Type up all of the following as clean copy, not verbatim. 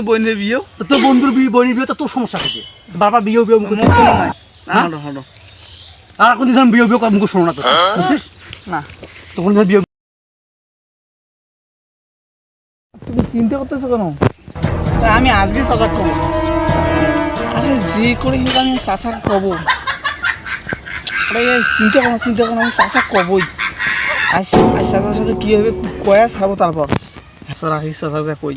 বোনের বিয়ে তোর বন্ধুর বোনের বিয়ে তো তোর সমস্যা থেকে বারবার বিয়ে আর কোন দিন বিয়ে মুখ শোনো না তো বুঝছিস না তখন বিয়ে তুমি চিন্তা করতেছো কেন? আমি আজকে চাচা কব, আরে যে করে আমি চাচা কব, আরে চিন্তা করো আমি চাচা কবই। চাচার সাথে কি হবে কয়া ছাড়বো, তারপর চাচার আগে চাচা যা কই,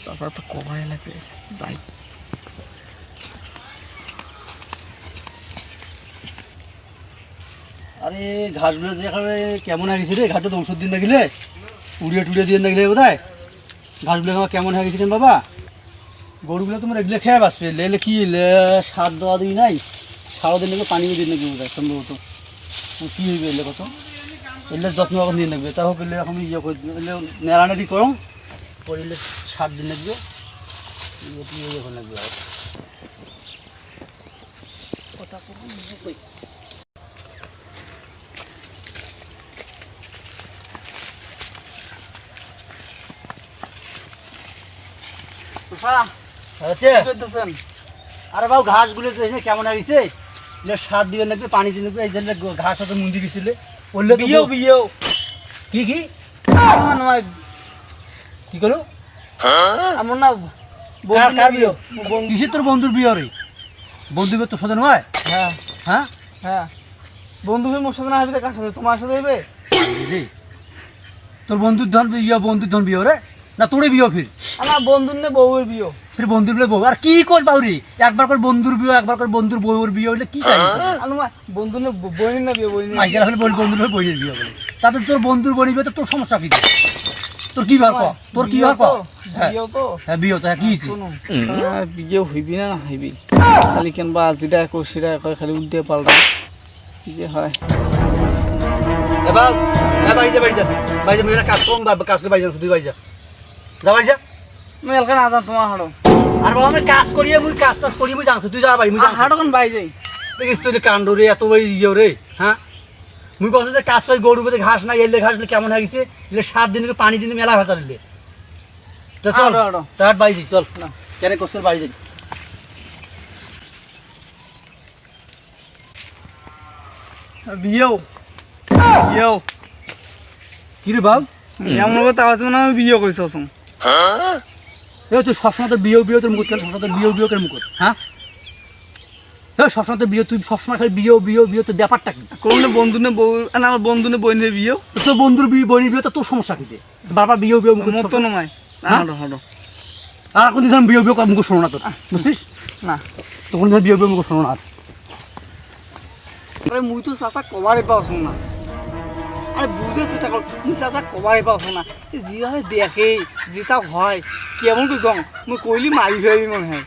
চাচা তো কবাই লাগতে যাই। আরে ঘাসগুলো যে কেমন হয়ে গেছে রে, ঘাসটা তো ওষুধ দিন না গেলে উড়িয়ে দিয়ে না গেলে বোধ হয় ঘাসগুলো আমার কেমন হয়ে গেছে বাবা। গরুগুলো তোমার এগুলো খেয়ে বাঁচবে, লেলে কি সার দেওয়া দিই নাই, সারও দিন লাগবে, পানিও দিন লাগবে বোধ হয় সম্ভবত। কী হইবে এলে কত এলে যত্ন এখন দিন লাগবে, তাও এলে এখন ইয়ে করে এলে নেড়ানেড়ি করো করলে সার দিন লাগবে, ইয়ে লাগবে কথা কই আরে বাবু ঘাসগুলো কেমন হয়েছে, সার দিবেন লাগবে, পানি দিন লাগবে, এই জন্য ঘাস হয়তো মুন্দি গেছিলে বললে বিয়েও কি কি কি করো আমার না কিসের তোর বন্ধুর বিয়ে রে, বন্ধু বিয়ে তোর সাথে নয়? হ্যাঁ হ্যাঁ হ্যাঁ বন্ধু মোর সাথে না আসবে, কার সাথে? তোমার সাথে হবে। তোর বন্ধুর ধন বন্ধুর ধন বিয়ে রে না তোরে বিয়ে ফির আমার বন্ধুর নে বউয়ের বিয়ে, ফির বন্ধুর বউ আর কি কর বাউরি, একবার করে বন্ধুর বিয়ে একবার করে বন্ধুর বউয়ের বিয়ে হইলে কি বন্ধুর নে বইনের না বিয়ে, বইনের মাইকেল হলে বন্ধুর বইনের বিয়ে বলে, তাতে তোর বন্ধুর বইনের বিয়ে তোর সমস্যা কি, তোর কি ভাব তোর কি ভাব? হ্যাঁ বিয়ে তো হ্যাঁ কি বিয়ে হইবি না হইবি, খালি কেন বা যেটা কো সেটা কয়, খালি উল্টে পাল্টা যে হয়। এবার বাড়ি যা মেয়েরা কাজ করুন কাজ করে বাড়ি যাচ্ছে, তুই বাড়ি যা বাড়ি যা, আমি এলাকা না জান তোমার হাড়ো, আর বাবা আমি কাজ করিয়ে কাজ করিয়ে জানছি, তুই যা বাড়ি হাড়ো কোন বাই যাই দেখিস তুই কাণ্ড রে এত ইয়ে রে। হ্যাঁ মুই কষ্ট যে কাজ পাই গরু বেঁধে ঘাস না এলে ঘাস কেমন হয়ে গেছে, এলে 7 দিন পানি দিন মেলা ভাষা দিলে চল তার বাড়ি যাই, চল না কেন কষ্ট বাড়ি যাই। বিয়েও কি রে বাব এমন কথা আছে না, আমি বিয়ে কইছ তুই সবসময় তো বিয়ে তোর মুখ সবসময় তো বিয়ে কেন মুখ, হ্যাঁ সবসময় তো বিয়ে, তুই সবসময় খালি বিয়ে তোর ব্যাপারটা কি? কোন বন্ধু নে বউ, আমার বন্ধু নে বইনের বিয়ে, তোর বন্ধুর বোনের বিয়ে তো তোর সমস্যা কি, বারবার বিয়ে মুখ তো নয়। আর কোন দিন বিয়ে মুখ শোনো না তোর বুঝছিস না, তখন বিয়ে মুখ শোনো না। আরে মুই তো চাচা কবারে পাওছ না, আরে বুঝে চেষ্টা কর, মুই চাচা কবারে পাওছ না, যেভাবে দেখে যেটা হয় কেমন কই কম, মুই কইলি মারি ফেলবি মনে হয়।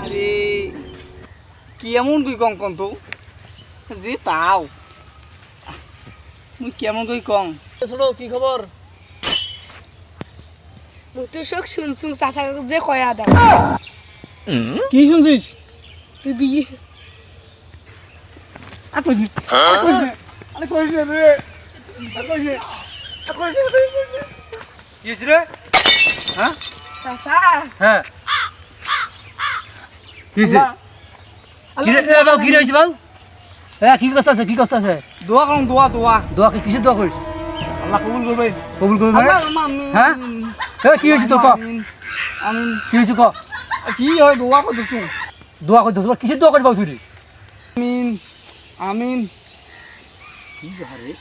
আরে কেমন কই কম কম তো যে তাও মুই কেমন কই কম। ছোট কি খবর? মুই তো সব শুনছুম চাচা যে কয়া দাও। কি শুনছিস তুই বিয়ে চাচা হ্যাঁ কি রয়েছে বাবু, হ্যাঁ কি কষ্ট আছে, কি কষ্ট আছে? দোয়া করুন, দোয়া কিসের দোয়া করিস? আল্লাহ কবুল করবে। হ্যাঁ কি হয়েছে তোর ক, আমিন। কি হয়েছে ক, কি হয় দোয়া করতেছো? দোয়া করতে কিসের দোয়া করবি তুই? আমিন। কি রে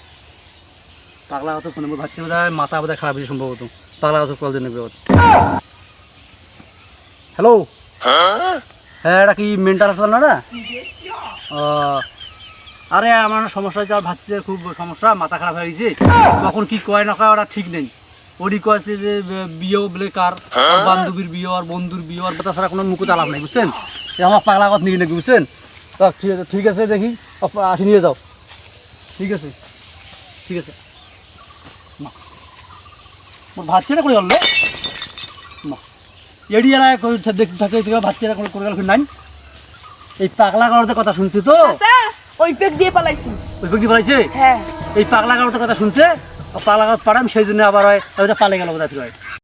পাগলা কথা ফোনে ভাবছি বোধ হয় মাথা বোধ হয় খারাপ হয়েছে সম্ভবত, পাগলা কথা কল দিয়ে নেবে। হ্যালো হ্যাঁ এটা কি মেন্টাল হাসপাতাল না রে? ও আরে আমার সমস্যা হয়েছে, আমার ভাবছি খুব সমস্যা, মাথা খারাপ হয়ে গেছে, কখন কি কয় না কয় ওরা ঠিক নেই। ওরই কয়েছে যে বিয়েও বলে কার বান্ধবীর বিয়ে আর বন্ধুর বিয়ে আর তাছাড়া কোনো মুখে আলাপ নেই বুঝছেন, আমার পাগলা কথা নিয়ে নাকি বুঝছেন। ঠিক আছে দেখি আসি নিয়ে যাও, ঠিক আছে ভাবছিটা করে গেল এড়িয়ারা দেখতে থাকে ভাবছিরা করে গেল নাই, এই পাগলা কারোর কথা শুনছি তো, ওই পেক দিয়ে পালাইছি। ওই পেক দিয়ে পালাইছে? হ্যাঁ এই পাগলা কারোর কথা শুনছে, পাগলা কারোর পাড়াম সেই জন্য আবার হয় পালে গেল বোধ হয়।